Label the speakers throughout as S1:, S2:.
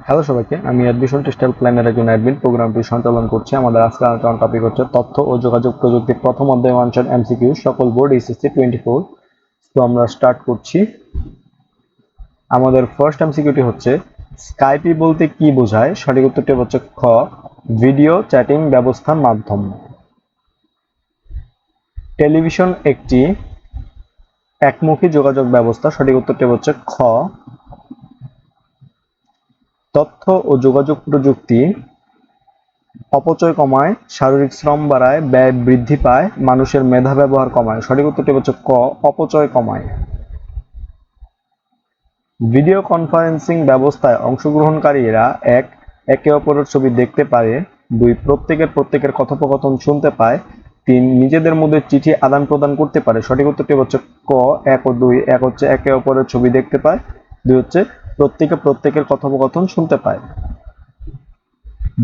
S1: Hello সবাইকে, আমি admission textile প্ল্যানের একজন অ্যাডমিন। প্রোগ্রামটি সঞ্চালন করছি। আমাদের আজকের আলোচনার টপিক হচ্ছে তথ্য ও যোগাযোগ প্রযুক্তির প্রথম অধ্যায় অঞ্চল এমসিকিউ, সকল বোর্ড এসএসসি 24। তো আমরা স্টার্ট করছি। আমাদের ফার্স্ট এমসিকিউটি হচ্ছে স্কাইপি বলতে কি বোঝায়? সঠিক উত্তরটি হচ্ছে খ, ভিডিও চ্যাটিং ব্যবস্থার মাধ্যম। টেলিভিশন একটি একমুখী যোগাযোগ ব্যবস্থা। সঠিক উত্তরটি হচ্ছে খ। তথ্য ও যোগাযোগ প্রযুক্তি অপচয় কমায়, শারীরিক শ্রম বাড়ায়, ব্যয় বৃদ্ধি পায়, মানুষের মেধা ব্যবহার কমায়। সঠিক উত্তরটি হচ্ছে ক, অপচয় কমায়। ভিডিও কনফারেন্সিং ব্যবস্থায় অংশগ্রহণকারীরা একে অপরের ছবি দেখতে পারে, 2 প্রত্যেকের কথোপকথন শুনতে পায়, 3 নিজেদের মধ্যে চিঠি আদান প্রদান করতে পারে। সঠিক উত্তরটি হচ্ছে ক, 1 ও 2। 1 হচ্ছে একে অপরের ছবি দেখতে পায়, 2 হচ্ছে প্রত্যেকের কথোপকথন শুনতে পায়।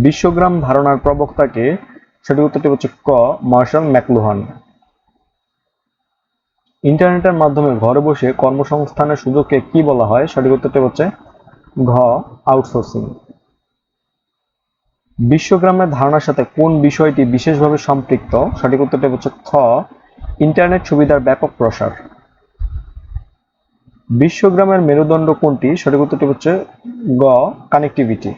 S1: বিশ্বগ্রাম ধারণার প্রবক্তা কে? সঠিক উত্তরটি হচ্ছে ক, মার্শাল ম্যাকলুহান। ইন্টারনেটের মাধ্যমে ঘরে বসে কর্মসংস্থানের সুযোগকে কি বলা হয়? সঠিক উত্তরটি হচ্ছে ঘ, আউটসোর্সিং। বিশ্বগ্রামের ধারণার সাথে কোন বিষয়টি বিশেষভাবে সম্পৃক্ত? সঠিক উত্তরটি হচ্ছে খ, ইন্টারনেট সুবিধার ব্যাপক প্রসার। বিশ্বগ্রামের মেরুদণ্ড কোনটি? সঠিক উত্তরটি হচ্ছে গ, কানেক্টিভিটি।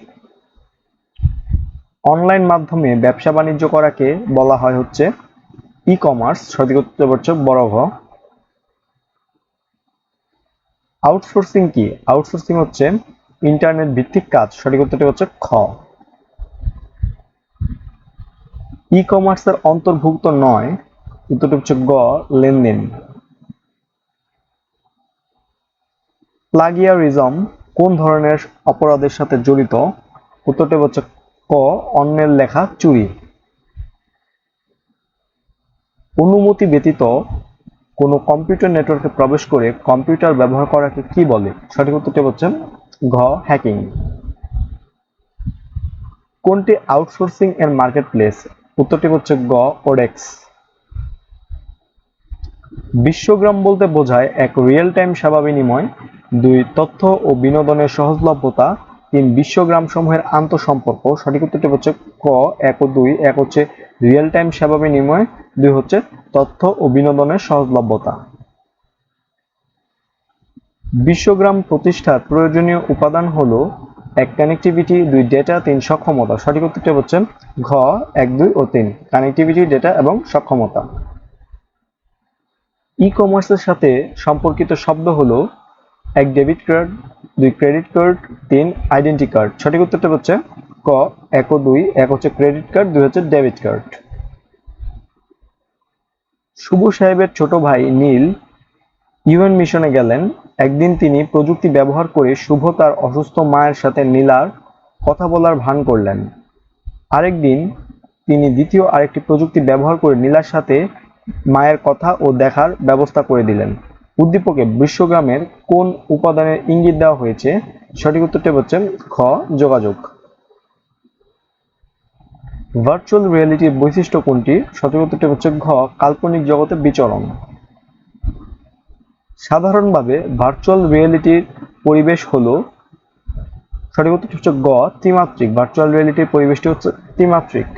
S1: অনলাইন মাধ্যমে ব্যবসা বাণিজ্য করাকে বলা হয় হচ্ছে ই কমার্স। সঠিক উত্তর হচ্ছে বড় ঘ। আউটসোর্সিং কি? আউটসোর্সিং হচ্ছে ইন্টারনেট ভিত্তিক কাজ। সঠিক উত্তরটি হচ্ছে খ। ই কমার্সের অন্তর্ভুক্ত নয়, উত্তরটি হচ্ছে গ, লেনদেন। প্লাগিয়ারিজম কোন ধরনের অপরাধের সাথে জড়িত? উত্তরটি হচ্ছে ক, অন্যের লেখা চুরি। অনুমতি ব্যতীত কোনো কম্পিউটার নেটওয়ার্কে প্রবেশ করে কম্পিউটার ব্যবহার করাকে কি বলে? সঠিক উত্তরটি হচ্ছে ঘ, হ্যাকিং। কোনটি আউটসোর্সিং এর মার্কেটপ্লেস? উত্তরটি হচ্ছে গ, ওডেক্স। বিশ্বগ্রাম বলতে বোঝায় 1 রিয়েল টাইম সেবা বিনিময়, 2 তথ্য ও বিনোদনের সহজলভ্যতা, 3 বিশ্বগ্রাম সমূহের আন্তঃসম্পর্ক। সঠিক উত্তরটি হচ্ছে ক, 1 ও 2। 1 হচ্ছে রিয়েল টাইম সেবা বিনিময়, 2 হচ্ছে তথ্য ও বিনোদনের সহজলভ্যতা। বিশ্বগ্রাম প্রতিষ্ঠার প্রয়োজনীয় উপাদান হলো 1 কানেক্টিভিটি, 2 ডেটা, 3 সক্ষমতা। সঠিক উত্তরটি হচ্ছে ঘ, 1, 2 ও 3, কানেক্টিভিটি, ডেটা এবং সক্ষমতা। ই কমার্সের সাথে সম্পর্কিত শব্দ হলো 1 debit card, 2 credit card, 3 identity card. সঠিক উত্তরটি হচ্ছে ক, 1 ও 2। 1 হচ্ছে ক্রেডিট কার্ড, 2 হচ্ছে ডেবিট কার্ড। শুভ সাহেবের ছোট ভাই নীল ইউএন মিশনে গেলেন। একদিন তিনি প্রযুক্তি ব্যবহার করে শুভ তার অসুস্থ মায়ের সাথে নীলার কথা বলার ভান করলেন। আরেকদিন তিনি দ্বিতীয় আরেকটি প্রযুক্তি ব্যবহার করে নীলার সাথে মায়ের কথা ও দেখার ব্যবস্থা করে দিলেন। উদ্দীপকে বিশ্বগ্রামের কোন উপাদানের ইঙ্গিত দেওয়া হয়েছে? সঠিক উত্তরটি হচ্ছে খ, যোগাযোগ। ভার্চুয়াল রিয়েলিটির বৈশিষ্ট্য কোনটি? সঠিক উত্তরটি হচ্ছে ঘ, কাল্পনিক জগতে বিচরণ। সাধারণভাবে ভার্চুয়াল রিয়েলিটির পরিবেশ হলো, সঠিক উত্তরটি হচ্ছে গ, ত্রিমাত্রিক। ভার্চুয়াল রিয়েলিটির পরিবেশটি হচ্ছে ত্রিমাত্রিক।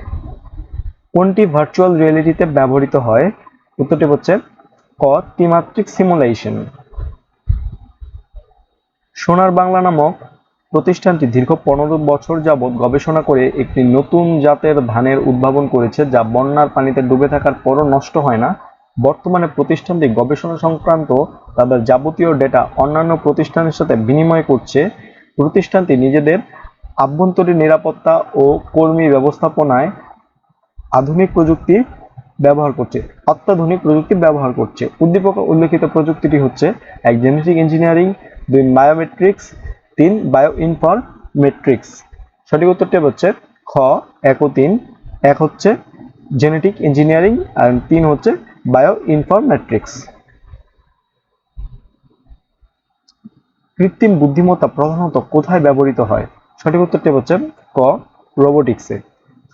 S1: কোনটি ভার্চুয়াল রিয়েলিটিতে ব্যবহৃত হয়? উত্তরটি হচ্ছে ক, ত্রিমাত্রিক সিমুলেশন। সোনার বাংলা নামক প্রতিষ্ঠানটি দীর্ঘ 15 বছর যাবৎ গবেষণা করে একটি নতুন জাতের ধানের উদ্ভাবন করেছে যা বন্যার পানিতে ডুবে থাকার পরও নষ্ট হয় না। বর্তমানে প্রতিষ্ঠানটি গবেষণা সংক্রান্ত তাদের যাবতীয় ডেটা অন্যান্য প্রতিষ্ঠানের সাথে বিনিময় করছে। প্রতিষ্ঠানটি নিজেদের আভ্যন্তরীণ নিরাপত্তা ও কর্মী ব্যবস্থাপনায় অত্যাধুনিক প্রযুক্তি ব্যবহার করছে। উদ্দীপকে উল্লেখিত প্রযুক্তিটি হচ্ছে 1 genetic engineering, 2 biometrics, 3 bio informatics. সঠিক উত্তরটি হচ্ছে খ, 1 ও 3। 1 হচ্ছে জেনেটিক ইঞ্জিনিয়ারিং আর 3 হচ্ছে বায়ো ইনফরমেট্রিক্স। কৃত্রিম বুদ্ধিমত্তা প্রধানত কোথায় ব্যবহৃত হয়? সঠিক উত্তরটি হচ্ছে ক, রোবোটিক্সে।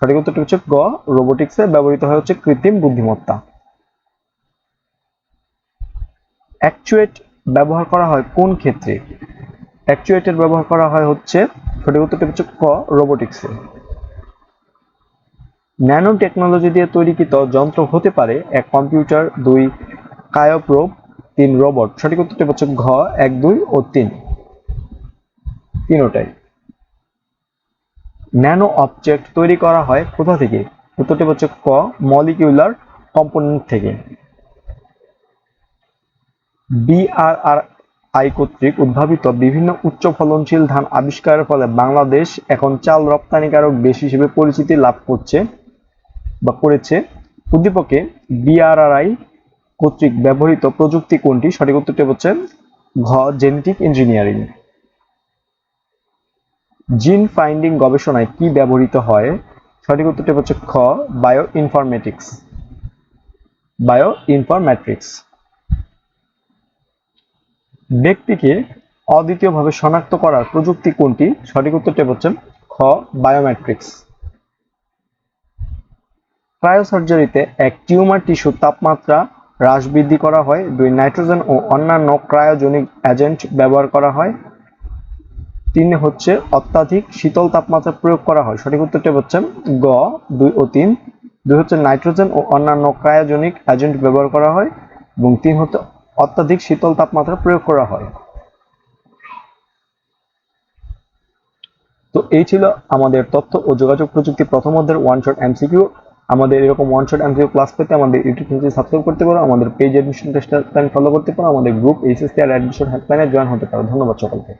S1: সঠিক উত্তরটি হচ্ছে গ, রোবোটিক্সে ব্যবহৃত হয় হচ্ছে কৃত্রিম বুদ্ধিমত্তা। অ্যাকচুয়েট ব্যবহার করা হয় কোন ক্ষেত্রে? অ্যাকচুয়েটের ব্যবহার করা হয় হচ্ছে সঠিক উত্তরটি হচ্ছে ক, রোবোটিক্সে। ন্যানো টেকনোলজি দিয়ে তৈরিকৃত যন্ত্র হতে পারে 1 কম্পিউটার, 2 কায়োপ্রোব, 3 রোবট। সঠিক উত্তরটি হচ্ছে ঘ, 1, 2 ও 3, তিনোটাই। ন্যানো অবজেক্ট তৈরি করা হয় কোথা থেকে? উত্তরটি হচ্ছে ক, মলিকিউলার কম্পোনেন্ট থেকে। বিআরআরআই কর্তৃক উদ্ভাবিত বিভিন্ন উচ্চ ফলনশীল ধান আবিষ্কারের ফলে বাংলাদেশ এখন চাল রপ্তানিকারক দেশ হিসেবে পরিচিতি লাভ করেছে। উদ্দীপকে বিআরআরআই কর্তৃক ব্যবহৃত প্রযুক্তি কোনটি? সঠিক উত্তরটি হচ্ছে ঘ, জেনেটিক ইঞ্জিনিয়ারিং। জিন ফাইন্ডিং গবেষণায় কি ব্যবহৃত হয়? সঠিক উত্তরটি হচ্ছে খ, বায়োইনফরম্যাটিক্স। ব্যক্তিকে অদ্বিতীয়ভাবে শনাক্ত করার প্রযুক্তি কোনটি? সঠিক উত্তরটি হচ্ছে খ, বায়োমেট্রিক্স। ক্রায়োসার্জারিতে এক টিউমার টিস্যুর তাপমাত্রা হ্রাস বৃদ্ধি করা হয়। 2 নাইট্রোজেন ও অন্যান্য ক্রায়োজেনিক এজেন্ট ব্যবহার করা হয়। 3 হচ্ছে অত্যাধিক শীতল তাপমাত্রা প্রয়োগ করা হয়। সঠিক উত্তরটি হচ্ছে গ, 2 ও 3। 2 হচ্ছে নাইট্রোজেন ও অন্যান্য ক্রায়োজেনিক এজেন্ট ব্যবহার করা হয় এবং 3 হচ্ছে অত্যাধিক শীতল তাপমাত্রা প্রয়োগ করা হয়। তো এই ছিল আমাদের তথ্য ও যোগাযোগ প্রযুক্তি প্রথম অধ্যায়ের ওয়ান শট এমসিকিউ। আমাদের এরকম ওয়ান শট এমসিকিউ ক্লাস পেতে আমাদের ইউটিউব চ্যানেলটি সাবস্ক্রাইব করতে পারো, আমাদের পেজ অ্যাডমিশন টেস্ট ফলো করতে পারো, আমাদের গ্রুপ এইচএসসি আর অ্যাডমিশন হেল্পলাইনে জয়েন হতে পারো। ধন্যবাদ সকলকে।